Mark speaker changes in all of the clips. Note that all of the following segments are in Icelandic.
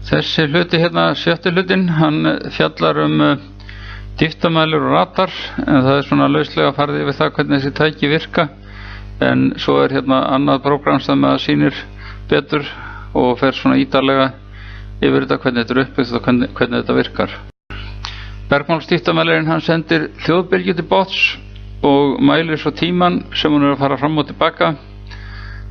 Speaker 1: Þessi hluti hérna, sjötti hlutinn, hann fjallar dýptarmælur og radar, en það svona lauslega farið yfir það hvernig þessi tæki virka. En svo hérna annað prógram sem sýnir betur og fer svona ítarlega yfir þetta hvernig þetta uppbyggt og hvernig þetta virkar. Bergmálsdýptarmælirinn hann sendir hljóðbylgju til botns og mælir svo tíman sem hún að fara fram og tilbaka.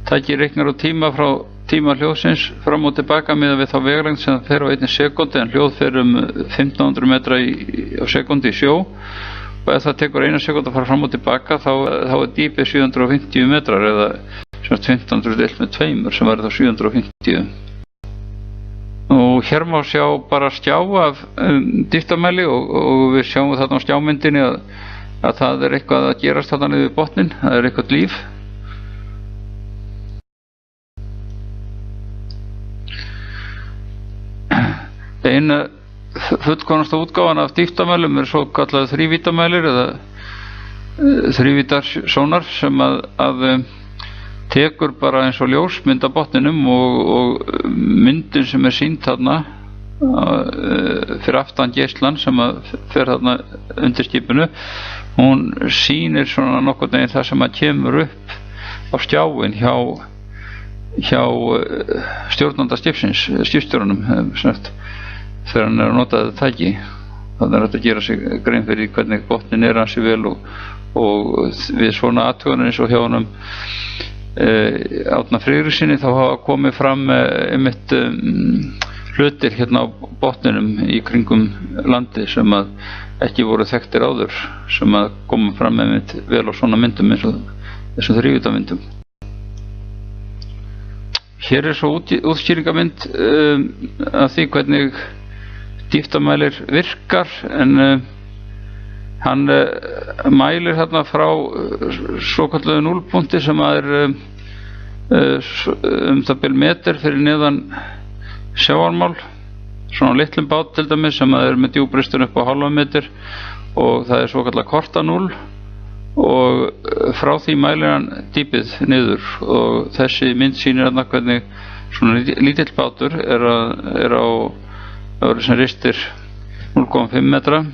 Speaker 1: Tækið reiknar á tíma frá tíma hljóðsins fram og tilbaka miðað við þá vegalengd sem fer á 1 sekúndu, en hljóð fer 1500 metra á sekúndu í sjó, og ef það tekur 1 sekúndu að fara fram og tilbaka þá dýpið 750 metrar eða 1500 deilt með 2 sem verður þá 750. Og hér má sjá bara skjá af dýptarmæli og við sjáum þarna á skjámyndinni að það eitthvað að gerast þarna niður við botninn, það eitthvað líf. Eina fullkomnasta útgáfan af dýptarmælum svo kallað þrívíddarmælir eða þrívíddarsónar sem að tekur bara eins og ljósmynd af botninum og myndin sem sýnd þarna fyrir aftan geislan sem fer þarna undir skipinu, hún sýnir svona nokkurn veginn það sem kemur upp á skjáin hjá stjórnanda skipstjóranum þegar hann að nota þetta tæki. Þannig hægt að gera sig grein fyrir hvernig botnin ansi vel og við svona athuganir eins og hjá honum Árna Friðrikssyni þá hafa komið fram einmitt hlutir hérna á botninum í kringum landi sem að ekki voru þekktir áður, sem að koma fram einmitt vel á svona myndum eins og þessum þrívíddarmyndum. Hér svo útskýringamynd af því hvernig dýptarmælir virkar, en hann mælir þarna frá svokölluðu núllpunkti sem það bil meter fyrir neðan sjávarmál, svona litlum bát til dæmis sem með djúpristun upp á hálfa meter, og það svokallað korta núll, og frá því mælir hann dýpið niður, og þessi mynd sýnir þarna hvernig svona lítill bátur á sem ristir 0,5 metra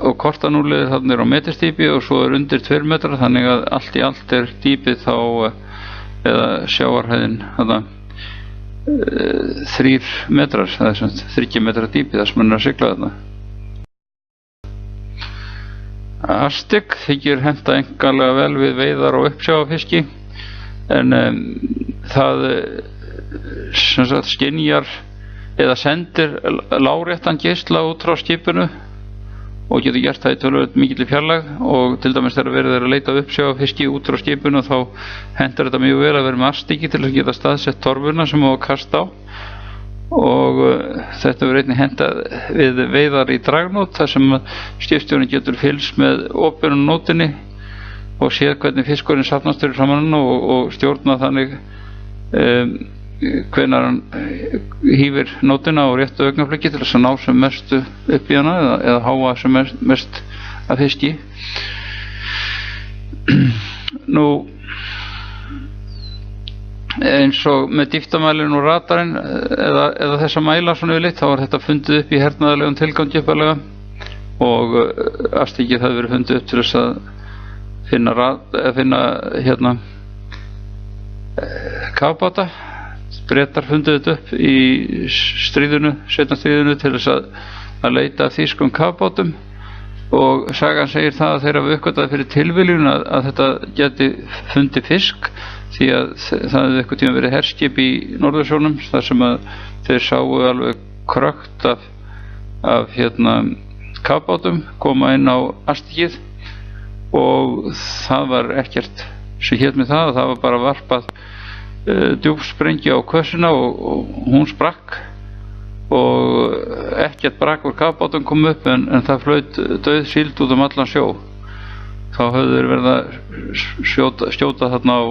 Speaker 1: og korta núllið þarna á meterstýpi og svo undir 2 metrar, þannig að allt í allt dýpið þá eða sjávarhæðin þarna 3 metrar, það sem 30 metra dýpið þar sem hann að sigla þarna. Astig þykir henta einkanlega vel við veiðar og uppsjávarfiski, en það sem sagt skynjar eða sendir láréttan geisla út frá skipinu og getur gert það í töluvert mikilli fjarlægð, og til dæmis þegar verið að leita uppsjávarfiski út frá skipinu þá hentar þetta mjög vel að vera með astigi til að geta staðsett torfuna sem á að kasta á, og þetta verður einnig hentað við veiðar í dragnót þar sem skipstjórinn getur fylgst með opinum nótinni og séð hvernig fiskurinn safnast fyrir framan og stjórna þannig hvenær hann hífir nótina á réttu augnablikki til þess að ná sem mestu upp í hana eða háa sem mest af fiski. Nú eins og með dýptarmælinn og radarinn eða þessa mæla svona yfirleitt, þá þetta fundið upp í hernaðarlegum tilgangi uppalega, og astigið það verið fundið upp til þess að finna hérna kafbáta. Bretar funduð þetta upp í stríðinu, seinna stríðinu, til þess að leita af þýskum kafbátum, og sagan segir það að þeir hafa uppgötvað fyrir tilviljun að þetta geti fundið fisk, því að það hefði eitthvað tíma verið herskip í Norðursjónum þar sem að þeir sáu alveg krökt af hérna kafbátum koma inn á astigið, og það var ekkert sem hét með það var bara varpað djúpsprengju á kössuna og hún sprakk, og ekkert brak úr kafbátum kom upp, en það flaut dauð síld út allan sjó. Þá höfðu þeir verið að skjóta þarna á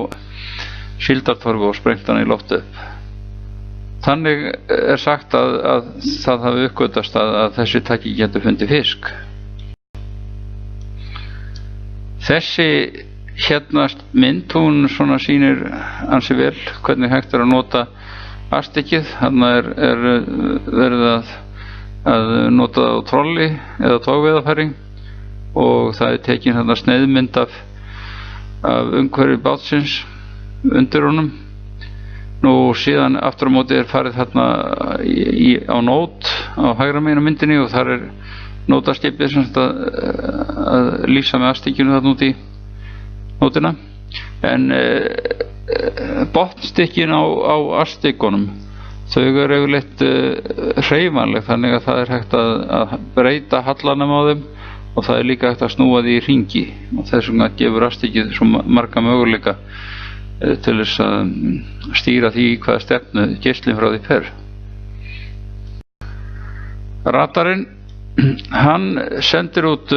Speaker 1: síldartorfu og sprengt hann í loft upp. Þannig sagt að það hafi uppgötvast að þessi tæki getur fundið fisk. Þessi hérna mynd, hún svona sýnir ansi vel hvernig hægt að nota afstykkið. Þarna er verið að nota það á trolli eða togveiðarfæri og það er tekin þarna sneiðmynd af umhverfi bátsins undir honum. Nú síðan aftur á móti er farið þarna á nót á hægra megin á myndinni og þar er nótaskipið sem að lýsa með afstykkinu þarna út í nótina. En botnstykkin á afstykkunum, þau eru yfirleitt hreyfanleg, þannig að það er hægt að breyta hallanum á þeim og það er líka hægt að snúa því í hringi og þess vegna gefur afstykkið svo marga möguleika til þess að stýra því í hvaða stefnu geislinn frá því fer. Radarinn, hann sendir út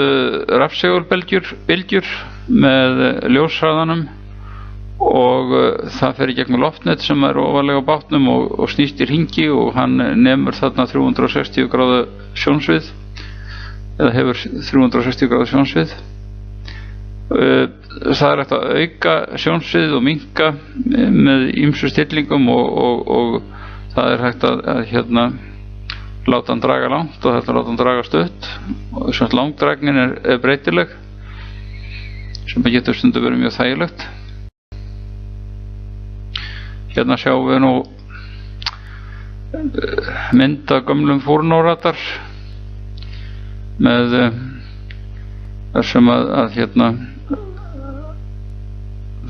Speaker 1: rafsegulbylgjur með ljóshraðanum og það fer í gegnum loftnet sem er ofarlega á bátnum og snýst í hringi og hann nemur þarna 360 gráðu sjónsvið eða hefur 360 gráðu sjónsvið. Það er hægt að auka sjónsvið og minnka með ýmsu stillingum og það er hægt að láta hann draga langt og þetta láta hann draga stutt og þess að langdragnin er breytileg sem að getur stundum verið mjög þægilegt. Hérna sjáum við nú mynd af gömlum Furno-radar með þessum að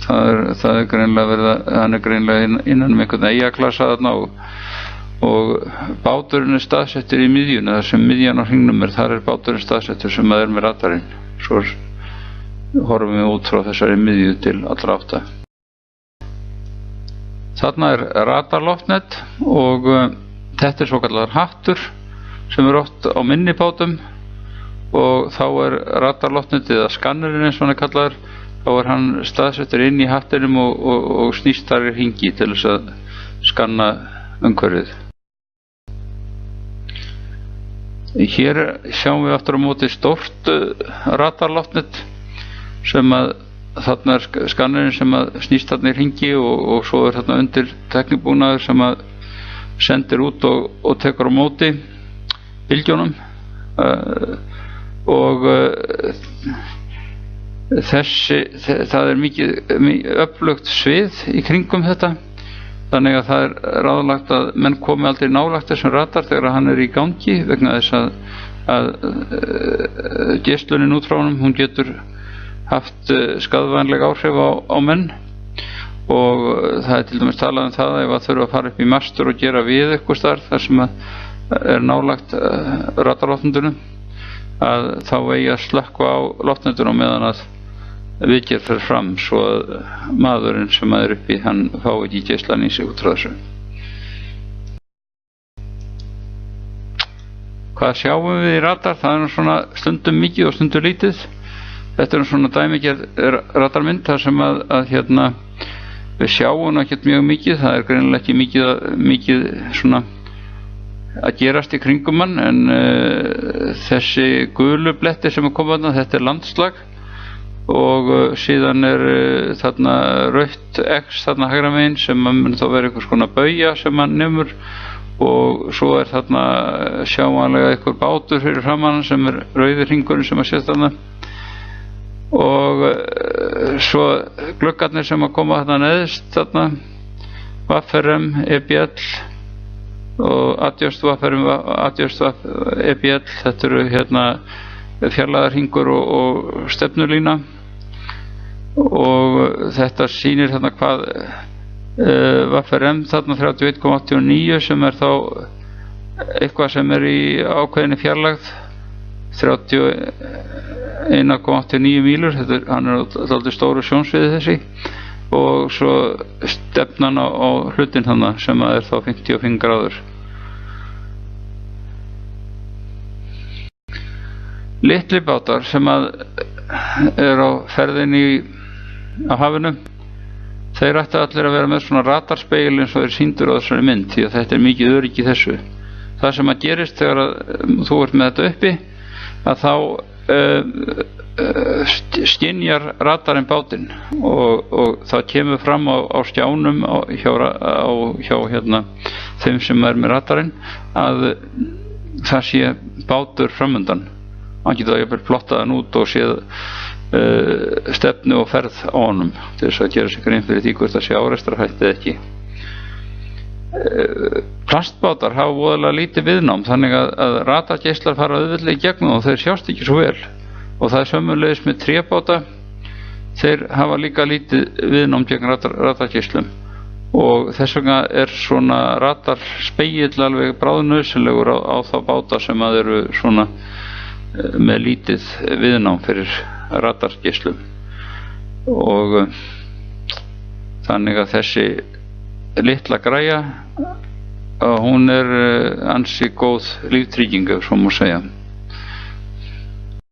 Speaker 1: það er greinilega verið hann er greinilega innan einhvern eyjaklasa þarna og báturinn er staðsettur í miðjuna, þar sem miðjan á hringnum þar er báturinn staðsettur sem að er með radarinn. Svo horfum við út frá þessari miðju til allra átta. Þarna er radarloftnet og þetta er svokallaður hattur sem er oft á minni bátum og þá er radarloftnetið eða skannerinn eins og hann er kallaður, þá er hann staðsettur inn í hattinum og snýst þar í hringi til þess að skanna umhverfið. Hér sjáum við aftur á móti stórt radarloftnet sem að þarna er skannerinn sem að snýst þarna í hringi og svo er þarna undir teknibúnaður sem að sendir út og tekur á móti bylgjunum og það er mikið öflugt svið í kringum þetta, þannig að það er ráðlagt að menn komi aldrei nálægt þessum radar þegar hann er í gangi vegna þess að geislunin út frá honum hún getur haft skaðvænleg áhrif á menn og það er til dæmis talað um það ef að þurfa að fara upp í mastur og gera við eitthvað starf þar sem er nálagt radarloftnetinu að þá eigi að slökkva á loftnetinu meðan að viðgerð fer fram svo að maðurinn sem er uppi hann fái ekki geislan í sig út frá þessu. Hvað sjáum við í radar? Það er svona stundum mikið og stundum lítið. Þetta er svona dæmigerð radarmynd þar sem að við sjáum ekkert mjög mikið, það er greinilega ekki mikið svona að gerast í kringum hann en þessi gulu bletti sem er komið þarna, þetta er landslag og síðan er þarna rautt X þarna hægra megin sem mun þá vera einhvers konar baugja sem hann nemur og svo er þarna sjáanlega einhver bátur fyrir framan sem er rauði hringurinn sem að sést þarna og svo gluggarnir sem að koma þarna neðst þarna Vafferem, EBL og Adjust Vafferem, Adjust EBL, þetta eru fjarlægðarhringur og stefnulína og þetta sýnir þarna hvað Vafferem þarna 31,89 sem er þá eitthvað sem er í ákveðinni fjarlægð 31,89 mílur, hann er alltaf stóru sjónsviði þessi og svo stefnan á hlutin hann sem er þá 55 gráður. Litli bátar sem að er á ferðinni á hafinu þeir ættu allir að vera með svona radarspegil eins og er sýndur á þessari mynd því að þetta er mikið öryggi í þessu. Það sem að gerist þegar að þú ert með þetta uppi að þá skynjar radarinn bátinn og það kemur fram á skjánum hjá þeim sem með radarinn að það sé bátur framundan. Hann getur jafnvel plottað hann út og séð stefnu og ferð á honum til þess að gera sig grein fyrir því hvort það sé árekstrarhætta eða ekki. Plastbátar hafa voðalega lítið viðnám þannig að radargeislar fara auðveldlega í gegnum og þeir sjást ekki svo vel, og það sömuleiðis með trébáta, þeir hafa líka lítið viðnám gegn radargeislum og þess vegna svona radarspegill alveg bráðnauðsynlegur á þá báta sem að eru svona með lítið viðnám fyrir radargeislum. Og þannig að þessi litla græja, hún ansi góð líftrygging, ef svo má segja.